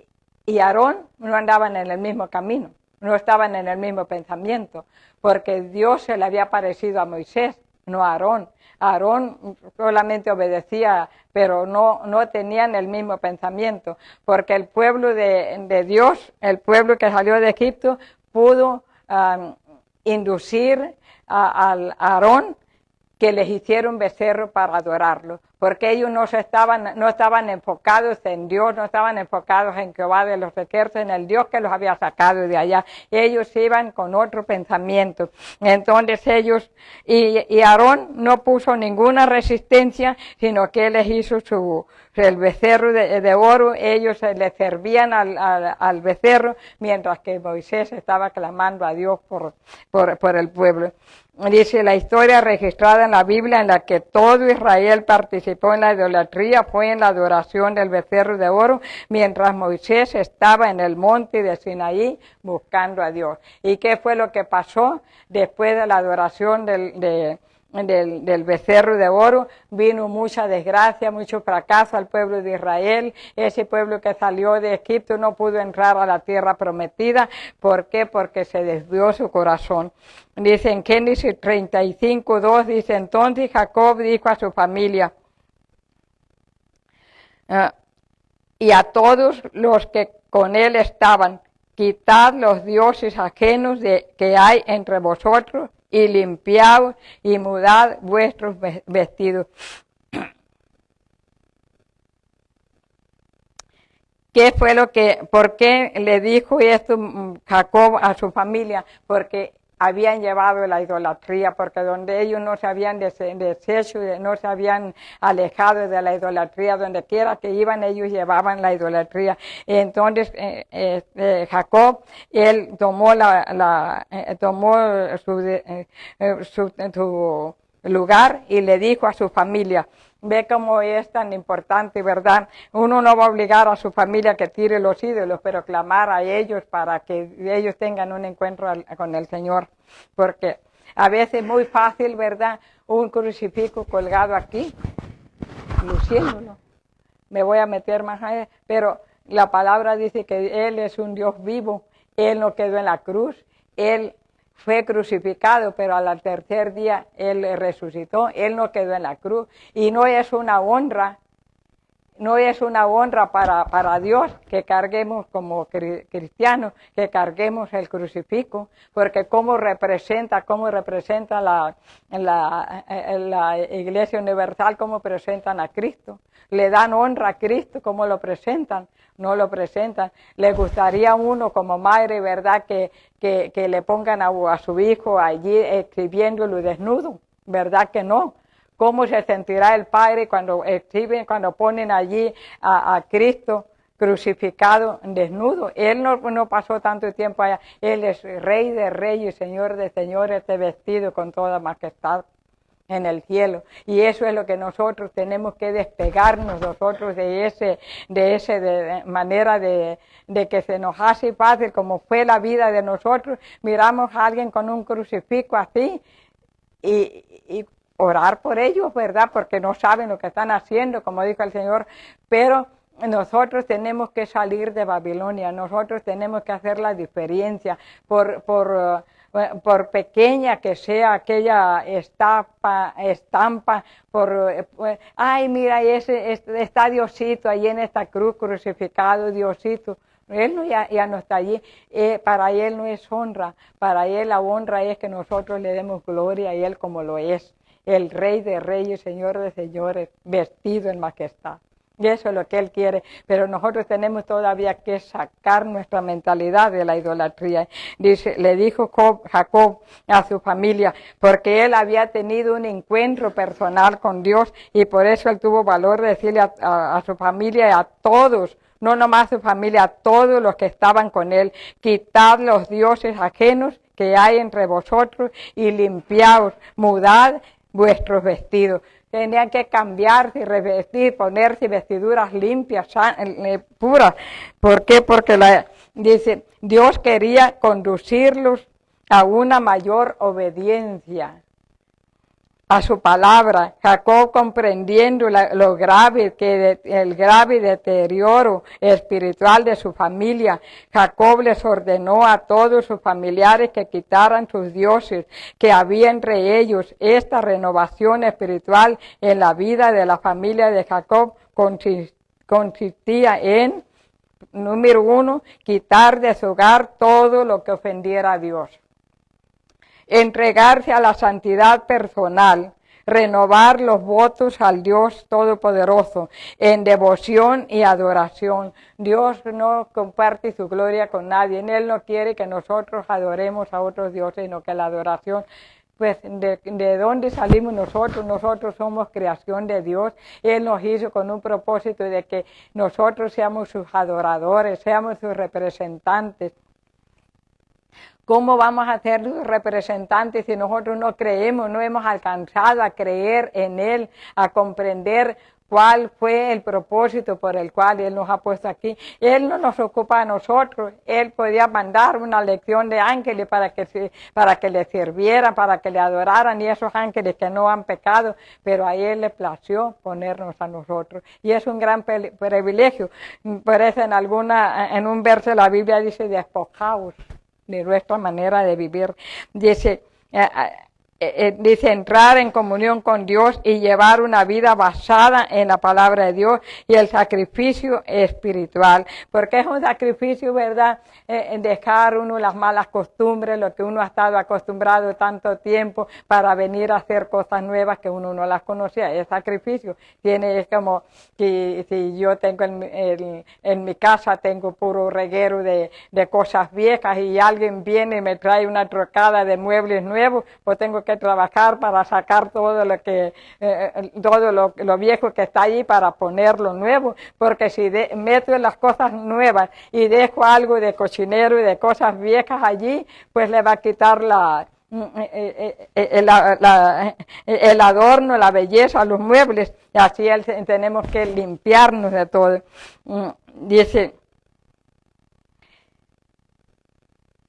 Aarón no andaban en el mismo camino, no estaban en el mismo pensamiento, porque Dios se le había aparecido a Moisés, no a Aarón. Aarón solamente obedecía, pero no tenían el mismo pensamiento, porque el pueblo de Dios, el pueblo que salió de Egipto, pudo inducir a Aarón que les hiciera un becerro para adorarlo, porque ellos no estaban enfocados en Dios, no estaban enfocados en Jehová de los ejércitos, en el Dios que los había sacado de allá. Ellos iban con otro pensamiento. Entonces ellos, y Aarón no puso ninguna resistencia, sino que él les hizo el becerro de oro. Ellos le servían al becerro, mientras que Moisés estaba clamando a Dios por el pueblo. Dice, la historia registrada en la Biblia en la que todo Israel participó en la idolatría fue en la adoración del becerro de oro, mientras Moisés estaba en el monte de Sinaí buscando a Dios. ¿Y qué fue lo que pasó después de la adoración del becerro de oro? Vino mucha desgracia, mucho fracaso al pueblo de Israel. Ese pueblo que salió de Egipto no pudo entrar a la tierra prometida. ¿Por qué? Porque se desvió su corazón. Dice en Génesis 35:2, dice, entonces Jacob dijo a su familia y a todos los que con él estaban, quitad los dioses ajenos que hay entre vosotros y limpiaos y mudad vuestros vestidos. ¿Por qué le dijo esto Jacob a su familia? Porque habían llevado la idolatría, porque donde ellos no se habían deshecho, no se habían alejado de la idolatría, donde quiera que iban ellos llevaban la idolatría. Entonces Jacob, él tomó su lugar y le dijo a su familia. Ve cómo es tan importante, ¿verdad? Uno no va a obligar a su familia que tire los ídolos, pero clamar a ellos para que ellos tengan un encuentro con el Señor. Porque a veces es muy fácil, ¿verdad? Un crucifijo colgado aquí, luciéndolo. Me voy a meter más allá, pero la palabra dice que Él es un Dios vivo. Él no quedó en la cruz, Él fue crucificado, pero al tercer día Él resucitó. Él no quedó en la cruz. Y no es una honra no es una honra para Dios que carguemos como cristianos, que carguemos el crucifijo, porque cómo representa la Iglesia Universal, cómo presentan a Cristo. Le dan honra a Cristo, cómo lo presentan, no lo presentan. Le gustaría a uno como madre, ¿verdad?, que le pongan a su hijo allí escribiéndolo desnudo, ¿verdad que no? ¿Cómo se sentirá el Padre cuando ponen allí a Cristo crucificado desnudo? Él no pasó tanto tiempo allá. Él es Rey de Reyes y Señor de Señores, vestido con toda majestad en el cielo. Y eso es lo que nosotros tenemos que despegarnos nosotros de manera de que se nos hace fácil, como fue la vida de nosotros. Miramos a alguien con un crucifijo así y orar por ellos, ¿verdad? Porque no saben lo que están haciendo, como dijo el Señor, pero nosotros tenemos que salir de Babilonia, nosotros tenemos que hacer la diferencia, por pequeña que sea aquella estampa, ay, mira, está Diosito ahí en esta cruz crucificado, Diosito. Él ya no está allí, para Él no es honra, para Él la honra es que nosotros le demos gloria a Él como lo es, el Rey de Reyes, Señor de Señores, vestido en majestad. Y eso es lo que Él quiere, pero nosotros tenemos todavía que sacar nuestra mentalidad de la idolatría. Le dijo Jacob a su familia, porque él había tenido un encuentro personal con Dios y por eso él tuvo valor de decirle a su familia y a todos, no nomás a su familia, a todos los que estaban con él, quitad los dioses ajenos que hay entre vosotros y limpiaos, mudad vuestros vestidos. Tenían que cambiarse y revestir, ponerse vestiduras limpias, puras. ¿Por qué? Porque dice, Dios quería conducirlos a una mayor obediencia a su palabra. Jacob, comprendiendo el grave deterioro espiritual de su familia, Jacob les ordenó a todos sus familiares que quitaran sus dioses que había entre ellos. Esta renovación espiritual en la vida de la familia de Jacob consistía en, número 1, quitar de su hogar todo lo que ofendiera a Dios. Entregarse a la santidad personal, renovar los votos al Dios Todopoderoso en devoción y adoración. Dios no comparte su gloria con nadie. Él no quiere que nosotros adoremos a otros dioses, sino que la adoración, pues, ¿de dónde salimos nosotros? Nosotros somos creación de Dios. Él nos hizo con un propósito de que nosotros seamos sus adoradores, seamos sus representantes. ¿Cómo vamos a ser sus representantes si nosotros no creemos, no hemos alcanzado a creer en Él, a comprender cuál fue el propósito por el cual Él nos ha puesto aquí? Él no nos ocupa a nosotros. Él podía mandar una legión de ángeles para que le sirvieran, para que le adoraran, y esos ángeles que no han pecado, pero a Él le plació ponernos a nosotros. Y es un gran privilegio. Por eso en un verso de la Biblia dice, despojaos de nuestra manera de vivir. Dice, entrar en comunión con Dios y llevar una vida basada en la palabra de Dios y el sacrificio espiritual. Porque es un sacrificio, ¿verdad? Dejar uno las malas costumbres, lo que uno ha estado acostumbrado tanto tiempo, para venir a hacer cosas nuevas que uno no las conocía. Es sacrificio. Es como si yo tengo en mi casa tengo puro reguero de cosas viejas y alguien viene y me trae una trocada de muebles nuevos, pues tengo que trabajar para sacar todo lo viejo que está allí para ponerlo nuevo, porque si meto las cosas nuevas y dejo algo de cochinero y de cosas viejas allí, pues le va a quitar el adorno, la belleza a los muebles. Así tenemos que limpiarnos de todo. Dice,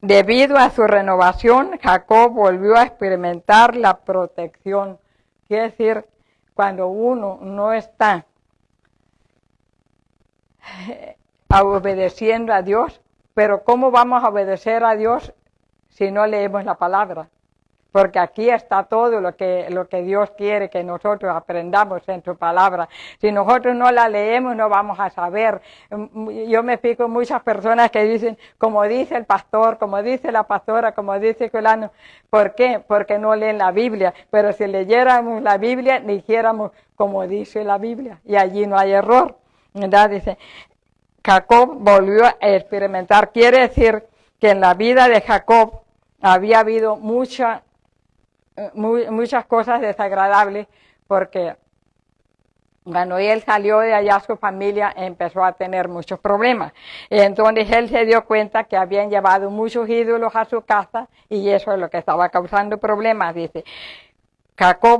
debido a su renovación, Jacob volvió a experimentar la protección. Quiere decir, cuando uno no está obedeciendo a Dios, pero ¿cómo vamos a obedecer a Dios si no leemos la palabra? porque aquí está todo lo que Dios quiere que nosotros aprendamos en su palabra. Si nosotros no la leemos, no vamos a saber. Yo me fijo en muchas personas que dicen, como dice el pastor, como dice la pastora, como dice fulano. ¿Por qué? Porque no leen la Biblia. Pero si leyéramos la Biblia, dijéramos como dice la Biblia, y allí no hay error, ¿verdad? Dice, Jacob volvió a experimentar. Quiere decir que en la vida de Jacob había habido muchas cosas desagradables, porque cuando él salió de allá, su familia empezó a tener muchos problemas. Entonces él se dio cuenta que habían llevado muchos ídolos a su casa y eso es lo que estaba causando problemas. Dice, Jacob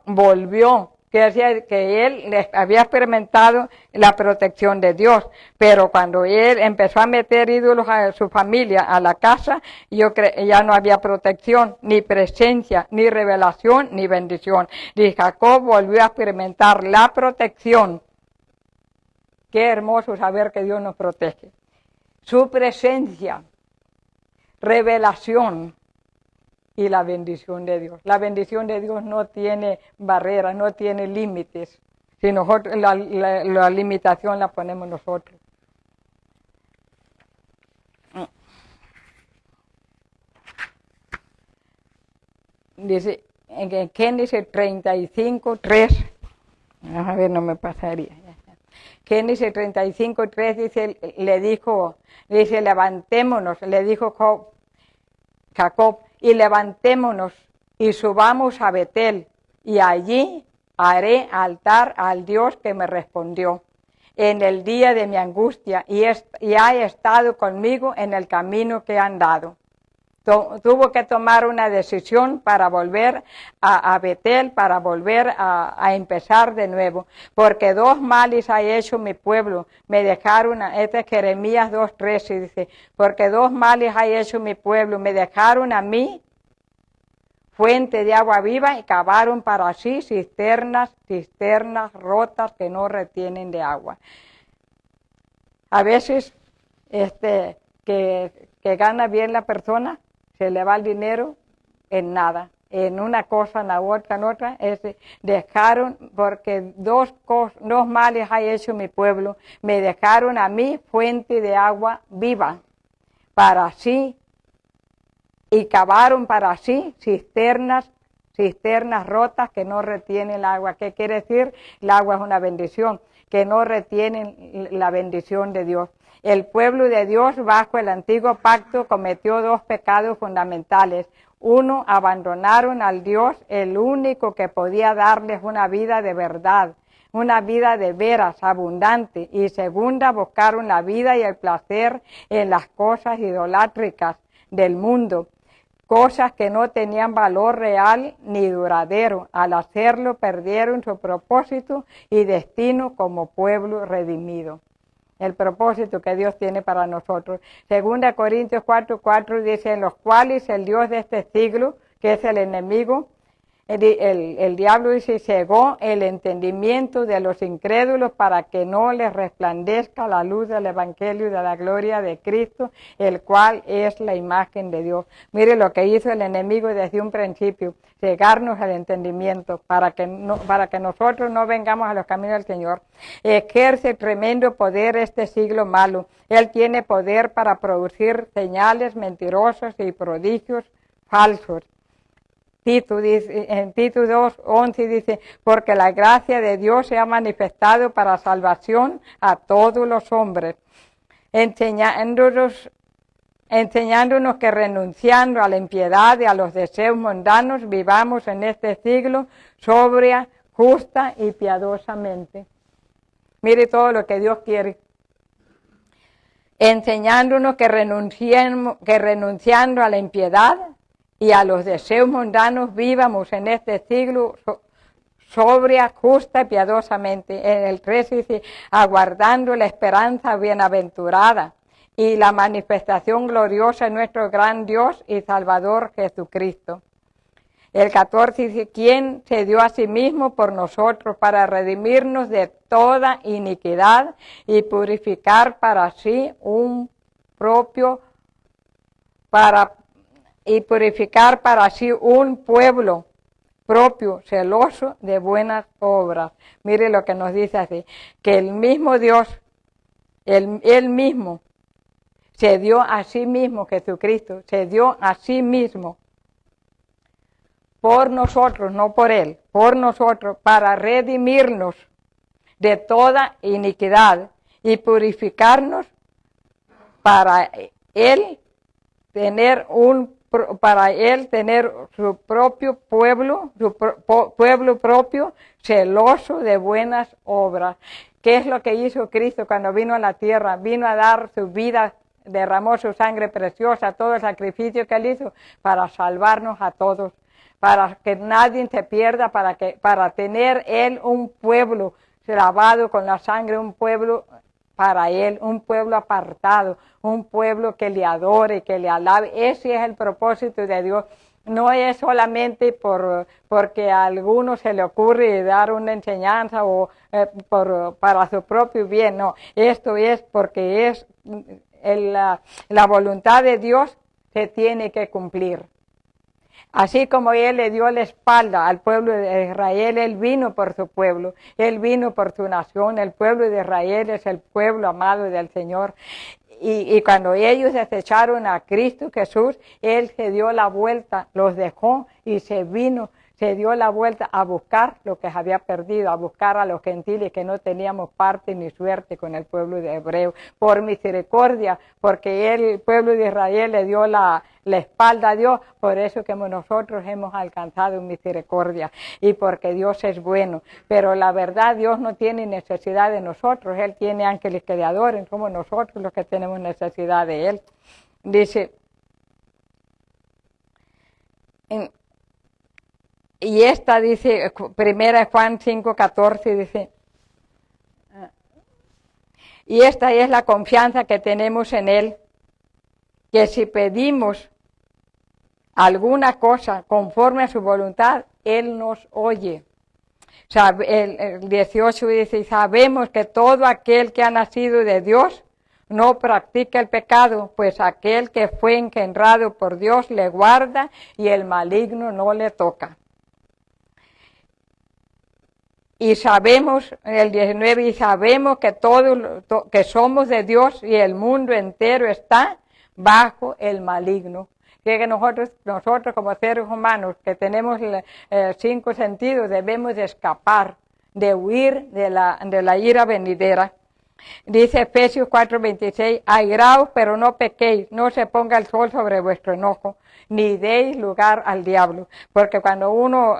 volvió, que decía que él había experimentado la protección de Dios, pero cuando él empezó a meter ídolos a su familia, a la casa, ya no había protección, ni presencia, ni revelación, ni bendición. Y Jacob volvió a experimentar la protección. Qué hermoso saber que Dios nos protege. Su presencia, revelación y la bendición de Dios. La bendición de Dios no tiene barreras, no tiene límites. Si nosotros, la limitación la ponemos nosotros. Dice, en Génesis 35:3, a ver, no me pasaría. Génesis 35:3 dice, levantémonos, le dijo Jacob, y levantémonos y subamos a Betel, y allí haré altar al Dios que me respondió en el día de mi angustia y ha estado conmigo en el camino que he andado. Tuvo que tomar una decisión para volver a Betel, para volver a empezar de nuevo, porque dos males ha hecho mi pueblo, me dejaron, este es Jeremías 2:13, dice, porque dos males ha hecho mi pueblo, me dejaron a mí fuente de agua viva y cavaron para sí cisternas rotas que no retienen de agua. A veces que gana bien la persona, se le va el dinero en nada, en una cosa, en la otra, en otra. Dejaron, porque dos males ha hecho mi pueblo, me dejaron a mí fuente de agua viva para sí, y cavaron para sí cisternas rotas que no retienen el agua. ¿Qué quiere decir? El agua es una bendición, que no retienen la bendición de Dios. El pueblo de Dios bajo el antiguo pacto cometió dos pecados fundamentales. Uno, abandonaron al Dios, el único que podía darles una vida de verdad, una vida de veras, abundante. Y segunda, buscaron la vida y el placer en las cosas idolátricas del mundo, cosas que no tenían valor real ni duradero. Al hacerlo perdieron su propósito y destino como pueblo redimido. El propósito que Dios tiene para nosotros. 2 Corintios 4:4 dice, en los cuales el Dios de este siglo, que es el enemigo, el diablo dice, cegó el entendimiento de los incrédulos para que no les resplandezca la luz del evangelio de la gloria de Cristo, el cual es la imagen de Dios. Mire lo que hizo el enemigo desde un principio, cegarnos el entendimiento para que nosotros no vengamos a los caminos del Señor. Ejerce tremendo poder este siglo malo. Él tiene poder para producir señales mentirosas y prodigios falsos. En Tito 2:11 dice, porque la gracia de Dios se ha manifestado para salvación a todos los hombres, enseñándonos que renunciando a la impiedad y a los deseos mundanos, vivamos en este siglo sobria, justa y piadosamente. Mire todo lo que Dios quiere. Enseñándonos que renunciando a la impiedad y a los deseos mundanos vivamos en este siglo sobria, justa y piadosamente. En el 13 dice, aguardando la esperanza bienaventurada y la manifestación gloriosa de nuestro gran Dios y Salvador Jesucristo. El 14 dice, quien se dio a sí mismo por nosotros para redimirnos de toda iniquidad y purificar para sí un propio, y purificar para sí un pueblo propio, celoso de buenas obras. Mire lo que nos dice así, que el mismo Dios, él mismo, se dio a sí mismo, Jesucristo, se dio a sí mismo por nosotros, no por él, por nosotros, para redimirnos de toda iniquidad y purificarnos para él tener su propio pueblo, pueblo propio, celoso de buenas obras. ¿Qué es lo que hizo Cristo cuando vino a la tierra? Vino a dar su vida, derramó su sangre preciosa, todo el sacrificio que él hizo para salvarnos a todos, para que nadie se pierda, para tener él un pueblo lavado con la sangre, un pueblo para él, un pueblo apartado, un pueblo que le adore, que le alabe. Ese es el propósito de Dios. No es solamente porque a alguno se le ocurre dar una enseñanza o para su propio bien, no. Esto es porque es la voluntad de Dios se tiene que cumplir. Así como él le dio la espalda al pueblo de Israel, él vino por su pueblo, él vino por su nación. El pueblo de Israel es el pueblo amado del Señor. Y cuando ellos desecharon a Cristo Jesús, él se dio la vuelta, los dejó y se vino, se dio la vuelta a buscar lo que se había perdido, a buscar a los gentiles que no teníamos parte ni suerte con el pueblo de hebreo, por misericordia, porque el pueblo de Israel le dio la espalda a Dios, por eso que nosotros hemos alcanzado misericordia y porque Dios es bueno. Pero la verdad, Dios no tiene necesidad de nosotros, Él tiene ángeles que le adoren, somos nosotros los que tenemos necesidad de Él. Dice, y esta dice, primera Juan 5:14, dice, y esta es la confianza que tenemos en Él, que si pedimos alguna cosa conforme a su voluntad, Él nos oye. El 18 dice, sabemos que todo aquel que ha nacido de Dios no practica el pecado, pues aquel que fue engendrado por Dios le guarda y el maligno no le toca. Y sabemos, el 19, y sabemos que que somos de Dios y el mundo entero está bajo el maligno. Que nosotros como seres humanos que tenemos 5 sentidos debemos de escapar, de huir de la ira venidera. Dice Efesios 4:26, airaos pero no pequéis, no se ponga el sol sobre vuestro enojo, ni deis lugar al diablo, porque cuando uno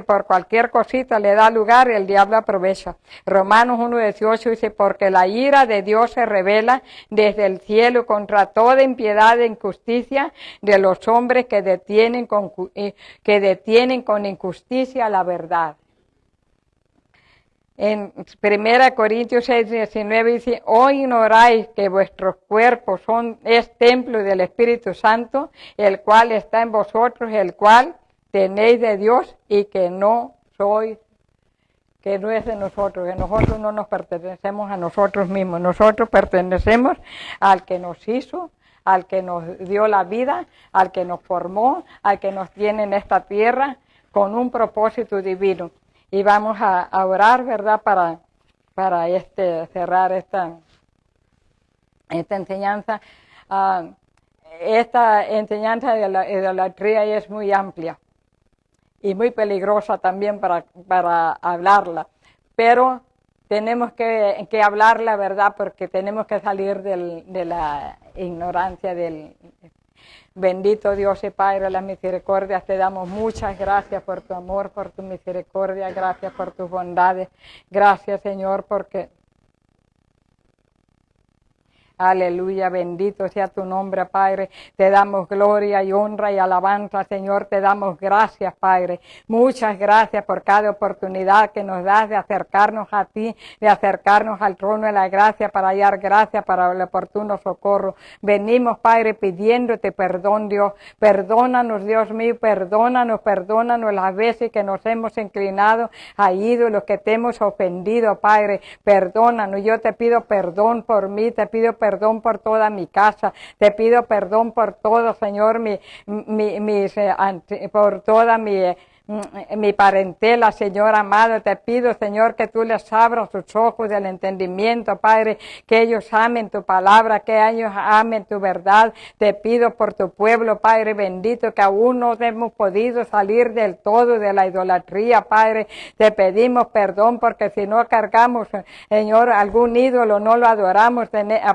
por cualquier cosita le da lugar, el diablo aprovecha. Romanos 1:18 dice, porque la ira de Dios se revela desde el cielo contra toda impiedad e injusticia de los hombres que detienen con injusticia la verdad. En 1 Corintios 6:19 dice, ¿o ignoráis que vuestros cuerpos es templo del Espíritu Santo, el cual está en vosotros, el cual tenéis de Dios y que no es de nosotros, que nosotros no nos pertenecemos a nosotros mismos, nosotros pertenecemos al que nos hizo, al que nos dio la vida, al que nos formó, al que nos tiene en esta tierra con un propósito divino. Y vamos a orar, ¿verdad?, para cerrar esta enseñanza. Esta enseñanza de la idolatría es muy amplia y muy peligrosa también para hablarla. Pero tenemos que hablarla, ¿verdad?, porque tenemos que salir de la ignorancia del... Bendito Dios y Padre de las misericordias, te damos muchas gracias por tu amor, por tu misericordia, gracias por tus bondades, gracias Señor porque... Aleluya, bendito sea tu nombre, Padre. Te damos gloria y honra y alabanza, Señor. Te damos gracias, Padre. Muchas gracias por cada oportunidad que nos das de acercarnos a ti, de acercarnos al trono de la gracia para hallar gracia para el oportuno socorro. Venimos, Padre, pidiéndote perdón, Dios. Perdónanos, Dios mío, perdónanos las veces que nos hemos inclinado a ídolos, que te hemos ofendido, Padre. Perdónanos. Yo te pido perdón por mí, te pido perdón perdón por toda mi casa, te pido perdón por todo, Señor, por toda mi parentela, Señor amado. Te pido, Señor, que tú les abras sus ojos del entendimiento, Padre, que ellos amen tu palabra, que ellos amen tu verdad. Te pido por tu pueblo, Padre bendito, que aún no hemos podido salir del todo de la idolatría, Padre. Te pedimos perdón porque si no cargamos, Señor, algún ídolo, no lo adoramos,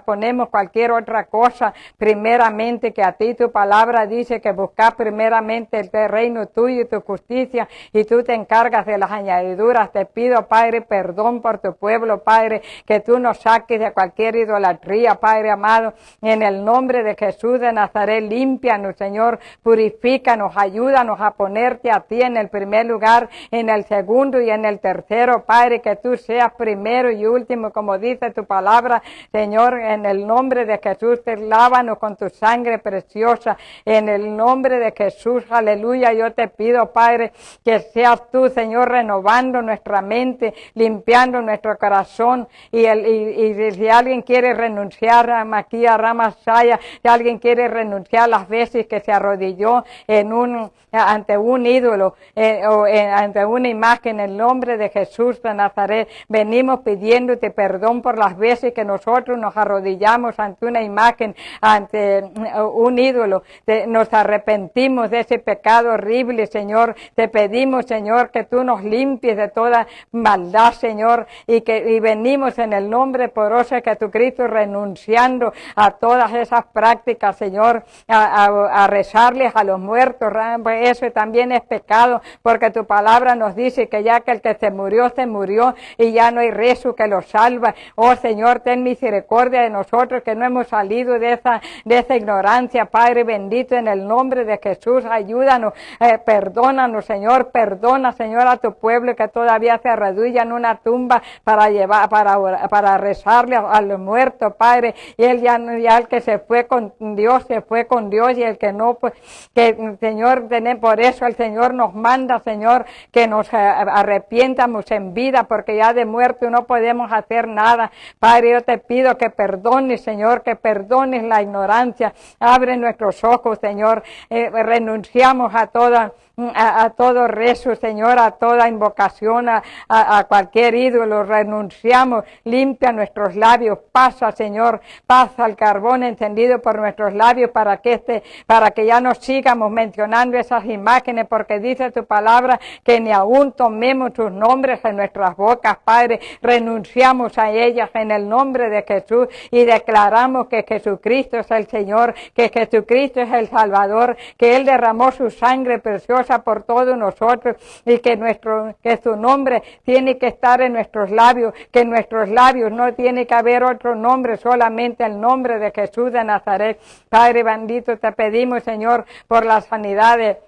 ponemos cualquier otra cosa primeramente que a ti. Tu palabra dice que buscar primeramente el reino tuyo y tu justicia, y tú te encargas de las añadiduras. Te pido, Padre, perdón por tu pueblo, Padre, que tú nos saques de cualquier idolatría, Padre amado, en el nombre de Jesús de Nazaret. Límpianos, Señor, purifícanos, ayúdanos a ponerte a ti en el primer lugar, en el segundo y en el tercero, Padre, que tú seas primero y último, como dice tu palabra, Señor, en el nombre de Jesús. Te lávanos con tu sangre preciosa, en el nombre de Jesús, aleluya. Yo te pido, Padre, que seas tú, Señor, renovando nuestra mente, limpiando nuestro corazón, y si alguien quiere renunciar a Maquía Ramasaya, si alguien quiere renunciar las veces que se arrodilló ante un ídolo ante una imagen, en el nombre de Jesús de Nazaret, venimos pidiéndote perdón por las veces que nosotros nos arrodillamos ante una imagen, ante un ídolo. Nos arrepentimos de ese pecado horrible, Señor. Te pedimos, Señor, que tú nos limpies de toda maldad, Señor, y venimos en el nombre poderoso de Jesucristo, renunciando a todas esas prácticas, Señor, a rezarles a los muertos. Eso también es pecado, porque tu palabra nos dice que ya que el que se murió, y ya no hay rezo que lo salva. Oh Señor, ten misericordia de nosotros que no hemos salido de esa ignorancia, Padre bendito, en el nombre de Jesús. Ayúdanos, perdónanos, Señor, perdona, Señor, a tu pueblo que todavía se arrodilla en una tumba para rezarle a los muertos, Padre. Y él ya el que se fue con Dios, y el que no, pues, que Señor, por eso el Señor nos manda, Señor, que nos arrepientamos en vida, porque ya de muerto no podemos hacer nada. Padre, yo te pido que perdones, Señor, que perdones la ignorancia. Abre nuestros ojos, Señor. Renunciamos a todo rezo, Señor, a toda invocación, a cualquier ídolo. Renunciamos. Limpia nuestros labios. Pasa, Señor, pasa el carbón encendido por nuestros labios para que ya no sigamos mencionando esas imágenes, porque dice tu palabra que ni aún tomemos tus nombres en nuestras bocas, Padre. Renunciamos a ellas en el nombre de Jesús y declaramos que Jesucristo es el Señor, que Jesucristo es el Salvador, que Él derramó su sangre preciosa por todos nosotros, y que su nombre tiene que estar en nuestros labios, que en nuestros labios no tiene que haber otro nombre, solamente el nombre de Jesús de Nazaret. Padre bendito, te pedimos, Señor, por las sanidades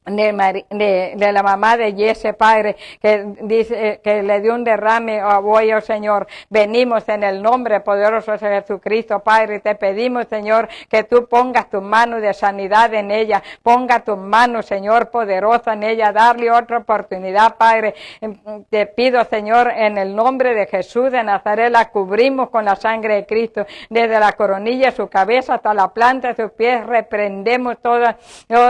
de la mamá de Jesse, Padre, que dice que le dio un derrame a abuelo, Señor. Venimos en el nombre poderoso de Jesucristo, Padre, y te pedimos, Señor, que tú pongas tu mano de sanidad en ella, ponga tu mano, Señor, poderosa en ella, darle otra oportunidad, Padre. Te pido, Señor, en el nombre de Jesús de Nazaret, la cubrimos con la sangre de Cristo, desde la coronilla de su cabeza hasta la planta de sus pies. Reprendemos todo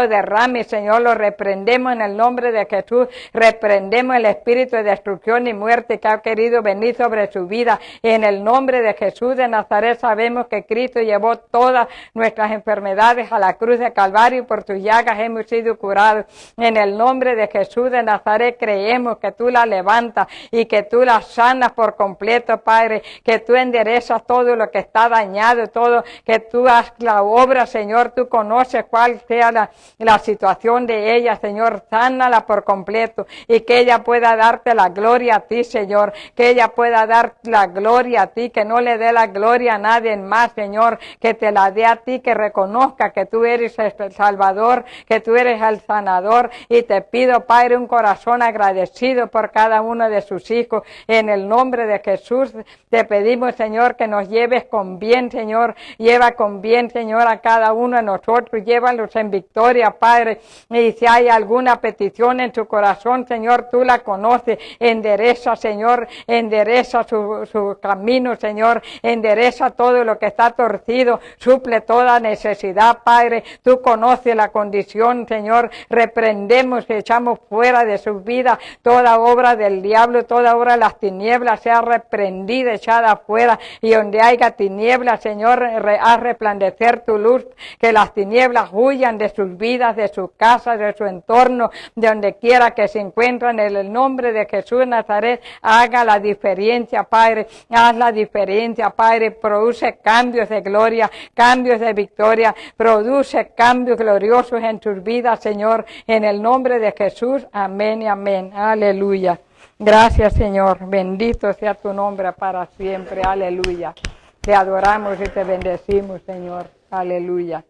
derrame, Señor, lo reprendemos en el nombre de Jesús. Reprendemos el espíritu de destrucción y muerte que ha querido venir sobre su vida. En el nombre de Jesús de Nazaret, sabemos que Cristo llevó todas nuestras enfermedades a la cruz de Calvario, y por tus llagas hemos sido curados. En el nombre de Jesús de Nazaret, creemos que tú la levantas y que tú la sanas por completo, Padre, que tú enderezas todo lo que está dañado, todo, que tú haces la obra, Señor. Tú conoces cuál sea la situación de ella, Señor. Sánala por completo, y que ella pueda darte la gloria a ti, Señor, que ella pueda dar la gloria a ti, que no le dé la gloria a nadie más, Señor, que te la dé a ti, que reconozca que tú eres el Salvador, que tú eres el sanador. Y te pido, Padre, un corazón agradecido por cada uno de sus hijos. En el nombre de Jesús te pedimos, Señor, que nos lleves con bien, Señor. Lleva con bien, Señor, a cada uno de nosotros, llévalos en victoria, Padre. Y si hay alguna petición en su corazón, Señor, tú la conoces. Endereza, Señor, endereza su camino, Señor. Endereza todo lo que está torcido. Suple toda necesidad, Padre. Tú conoces la condición, Señor. Reprendemos y echamos fuera de su vida toda obra del diablo, toda obra de las tinieblas sea reprendida, echada afuera. Y donde haya tinieblas, Señor, haz resplandecer tu luz. Que las tinieblas huyan de sus vidas, de sus casas, de su entorno, de donde quiera que se encuentren. En el nombre de Jesús de Nazaret, haga la diferencia, Padre. Haz la diferencia, Padre. Produce cambios de gloria, cambios de victoria. Produce cambios gloriosos en tus vidas, Señor. En el nombre de Jesús, amén y amén. Aleluya. Gracias, Señor. Bendito sea tu nombre para siempre. Aleluya. Te adoramos y te bendecimos, Señor. Aleluya.